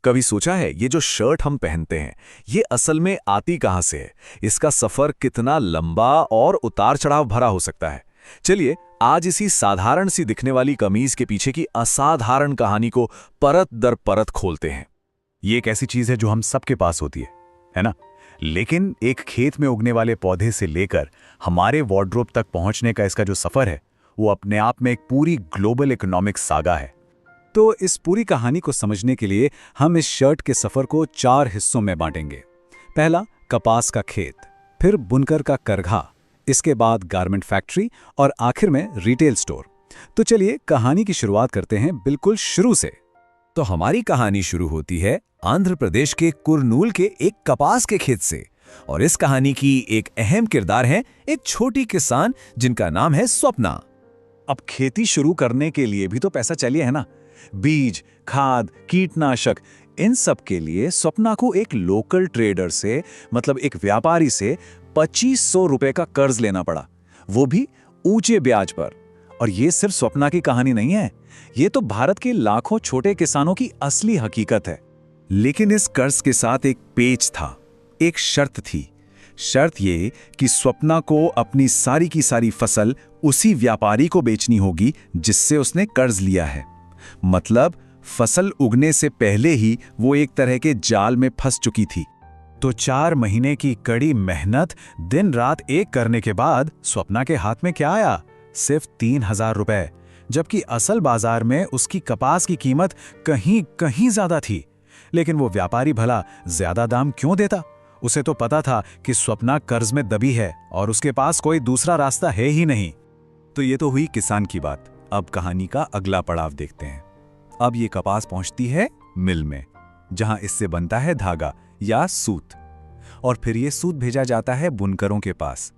कभी सोचा है ये जो शर्ट हम पहनते हैं ये असल में आती कहाँ से है? इसका सफर कितना लंबा और उतार चढ़ाव भरा हो सकता है। चलिए आज इसी साधारण सी दिखने वाली कमीज के पीछे की असाधारण कहानी को परत दर परत खोलते हैं। ये एक ऐसी चीज है जो हम सबके पास होती है ना? लेकिन एक खेत में उगने वाले पौधे से लेकर हमारे वार्डरोब तक पहुंचने का इसका जो सफर है वो अपने आप में एक पूरी ग्लोबल इकोनॉमिक सागा है। तो इस पूरी कहानी को समझने के लिए हम इस शर्ट के सफर को 4 हिस्सों में बांटेंगे। पहला कपास का खेत, फिर बुनकर का करघा, इसके बाद गारमेंट फैक्ट्री और आखिर में रिटेल स्टोर। तो चलिए कहानी की शुरुआत करते हैं बिल्कुल शुरू से। तो हमारी कहानी शुरू होती है आंध्र प्रदेश के कुरनूल के एक कपास के खेत से। और इस कहानी की एक अहम किरदार है एक छोटी किसान जिनका नाम है स्वप्ना। अब खेती शुरू करने के लिए भी तो पैसा चाहिए है ना? बीज, खाद, कीटनाशक, इन सब के लिए स्वप्ना को एक लोकल ट्रेडर से मतलब एक व्यापारी से 2500 रुपए का कर्ज लेना पड़ा, वो भी ऊंचे ब्याज पर। और ये सिर्फ स्वप्ना की कहानी नहीं है, ये तो भारत के लाखों छोटे किसानों की असली हकीकत है। लेकिन इस कर्ज के साथ एक पेच था, एक शर्त थी। शर्त ये कि स्वप्ना को अपनी सारी की सारी फसल उसी व्यापारी को बेचनी होगी जिससे उसने कर्ज लिया है। मतलब फसल उगने से पहले ही वो एक तरह के जाल में फंस चुकी थी। तो 4 महीने की कड़ी मेहनत दिन रात एक करने के बाद स्वप्ना के हाथ में क्या आया? सिर्फ 3000 रुपए, जबकि असल बाजार में उसकी कपास की कीमत कहीं कहीं ज्यादा थी। लेकिन वो व्यापारी भला ज्यादा दाम क्यों देता? उसे तो पता था कि स्वप्ना कर्ज में दबी है और उसके पास कोई दूसरा रास्ता है ही नहीं। तो ये तो हुई किसान की बात। अब कहानी का अगला पड़ाव देखते हैं। अब ये कपास पहुंचती है मिल में, जहां इससे बनता है धागा या सूत, और फिर ये सूत भेजा जाता है बुनकरों के पास।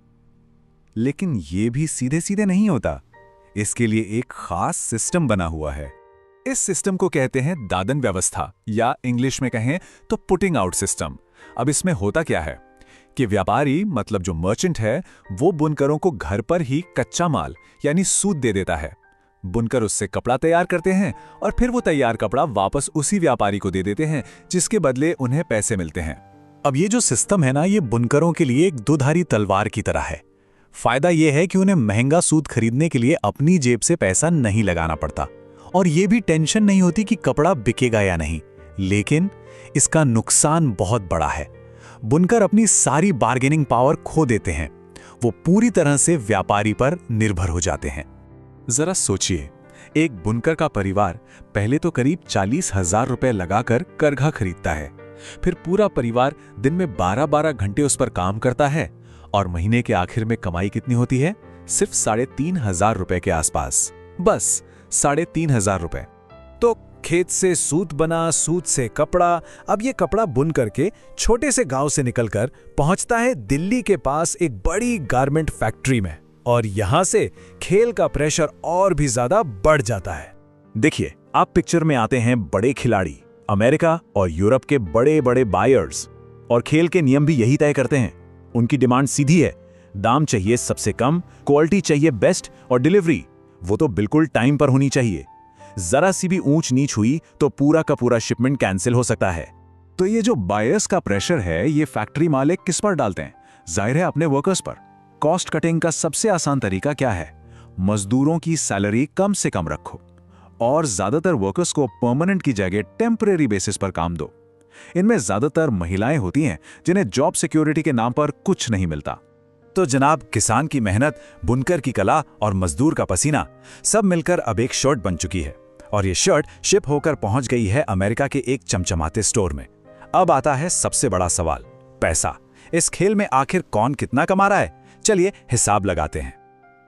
लेकिन ये भी सीधे सीधे नहीं होता, इसके लिए एक खास सिस्टम बना हुआ है। इस सिस्टम को कहते हैं दादन व्यवस्था, या इंग्लिश में कहें तो पुटिंग आउट सिस्टम। अब इसमें होता क्या है कि व्यापारी मतलब जो मर्चेंट है वो बुनकरों को घर पर ही कच्चा माल यानी सूत दे देता है। बुनकर उससे कपड़ा तैयार करते हैं और फिर वो तैयार कपड़ा वापस उसी व्यापारी को दे देते हैं, जिसके बदले उन्हें पैसे मिलते हैं। अब ये जो सिस्टम है ना, ये बुनकरों के लिए एक दुधारी तलवार की तरह है। फायदा ये है कि उन्हें महंगा सूत खरीदने के लिए अपनी जेब से पैसा नहीं लगाना पड़ता, और ये भी टेंशन नहीं होती कि कपड़ा बिकेगा या नहीं। लेकिन इसका नुकसान बहुत बड़ा है। बुनकर अपनी सारी बार्गेनिंग पावर खो देते हैं, वो पूरी तरह से व्यापारी पर निर्भर हो जाते हैं। जरा सोचिए, एक बुनकर का परिवार पहले तो करीब 40,000 रुपए लगाकर करघा खरीदता है, फिर पूरा परिवार दिन में 12-12 घंटे उस पर काम करता है, और महीने के आखिर में कमाई कितनी होती है? सिर्फ 3,500 रुपए के आसपास। बस 3,500 रुपए। तो खेत से सूत बना, सूत से कपड़ा। अब ये कपड़ा बुन करके छोटे से गांव से निकलकर पहुंचता है दिल्ली के पास एक बड़ी गारमेंट फैक्ट्री में, और यहां से खेल का प्रेशर और भी ज्यादा बढ़ जाता है। देखिए, आप पिक्चर में आते हैं बड़े खिलाड़ी, अमेरिका और यूरोप के बड़े बड़े बायर्स, और खेल के नियम भी यही तय करते हैं। उनकी डिमांड सीधी है, दाम चाहिए सबसे कम, क्वालिटी चाहिए बेस्ट, और डिलीवरी वो तो बिल्कुल टाइम पर होनी चाहिए। जरा सी भी ऊंच नीच हुई तो पूरा का पूरा शिपमेंट कैंसिल हो सकता है। तो ये जो बायर्स का प्रेशर है, ये फैक्ट्री मालिक किस पर डालते हैं? जाहिर है अपने वर्कर्स पर। कॉस्ट कटिंग का सबसे आसान तरीका क्या है? मजदूरों की सैलरी कम से कम रखो और ज्यादातर वर्कर्स को परमानेंट की जगह टेम्परेरी बेसिस पर काम दो। इनमें ज्यादातर महिलाएं होती हैं जिन्हें जॉब सिक्योरिटी के नाम पर कुछ नहीं मिलता। तो जनाब, किसान की मेहनत, बुनकर की कला और मजदूर का पसीना सब मिलकर अब एक शर्ट बन चुकी है, और ये शर्ट शिप होकर पहुंच गई है अमेरिका के एक चमचमाते स्टोर में। अब आता है सबसे बड़ा सवाल, पैसा। इस खेल में आखिर कौन कितना कमा रहा है? चलिए हिसाब लगाते हैं।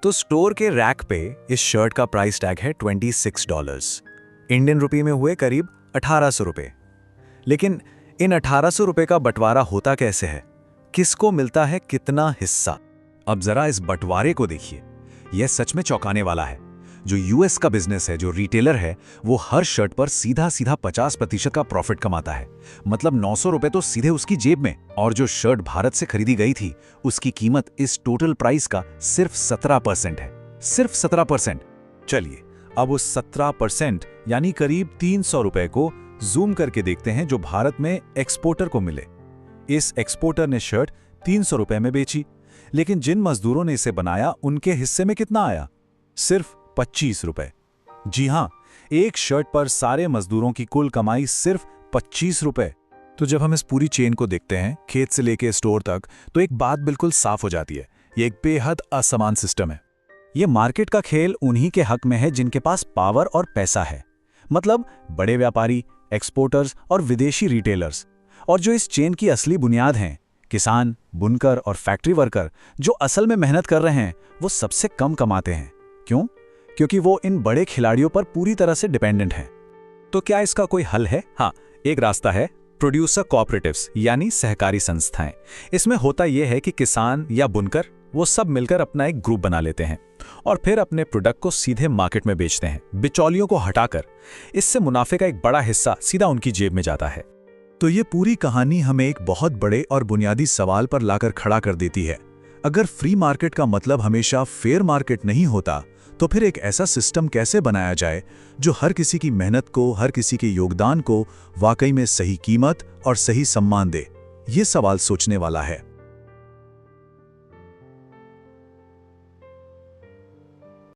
तो स्टोर के रैक पे इस शर्ट का प्राइस टैग है $26, इंडियन रुपये में हुए करीब 1800 रुपए। लेकिन इन 1800 रुपए का बंटवारा होता कैसे है? किसको मिलता है कितना हिस्सा? अब जरा इस बंटवारे को देखिए, यह सच में चौंकाने वाला है। जो यूएस का बिजनेस है, जो रिटेलर है, वो हर शर्ट पर सीधा सीधा 50% का प्रॉफिट कमाता है। मतलब 900 रुपए तो सीधे उसकी जेब में। और जो शर्ट भारत से खरीदी गई थी, उसकी कीमत इस टोटल प्राइस का सिर्फ 17% है। सिर्फ 17%। चलिए, अब उस 17% यानी करीब 300 रुपए को जूम करके देखते हैं जो भारत में एक्सपोर्टर को मिले। इस एक्सपोर्टर ने शर्ट 300 रुपए में बेची, लेकिन जिन मजदूरों ने इसे बनाया उनके हिस्से में कितना आया? सिर्फ 25 रुपए। जी हां, एक शर्ट पर सारे मजदूरों की कुल कमाई सिर्फ 25 रुपए। तो जब हम इस पूरी चेन को देखते हैं, खेत से लेके स्टोर तक, तो एक बात बिल्कुल साफ हो जाती है, ये एक बेहद असमान सिस्टम है। ये मार्केट का खेल उन्हीं के हक में है जिनके पास पावर और पैसा है, मतलब बड़े व्यापारी, एक्सपोर्टर्स और विदेशी रिटेलर्स। और जो इस चेन की असली बुनियाद हैं, किसान, बुनकर और फैक्ट्री वर्कर, जो असल में मेहनत कर रहे हैं, वो सबसे कम कमाते हैं। क्यों? क्योंकि वो इन बड़े खिलाड़ियों पर पूरी तरह से डिपेंडेंट हैं। तो क्या इसका कोई हल है? हाँ, एक रास्ता है, प्रोड्यूसर कोऑपरेटिव्स यानी सहकारी संस्थाएं। इसमें होता यह है कि किसान या बुनकर वो सब मिलकर अपना एक ग्रुप बना लेते हैं और फिर अपने प्रोडक्ट को सीधे मार्केट में बेचते हैं, बिचौलियों को हटाकर। इससे मुनाफे का एक बड़ा हिस्सा सीधा उनकी जेब में जाता है। तो ये पूरी कहानी हमें एक बहुत बड़े और बुनियादी सवाल पर लाकर खड़ा कर देती है। अगर फ्री मार्केट का मतलब हमेशा फेयर मार्केट नहीं होता, तो फिर एक ऐसा सिस्टम कैसे बनाया जाए जो हर किसी की मेहनत को, हर किसी के योगदान को वाकई में सही कीमत और सही सम्मान दे? ये सवाल सोचने वाला है।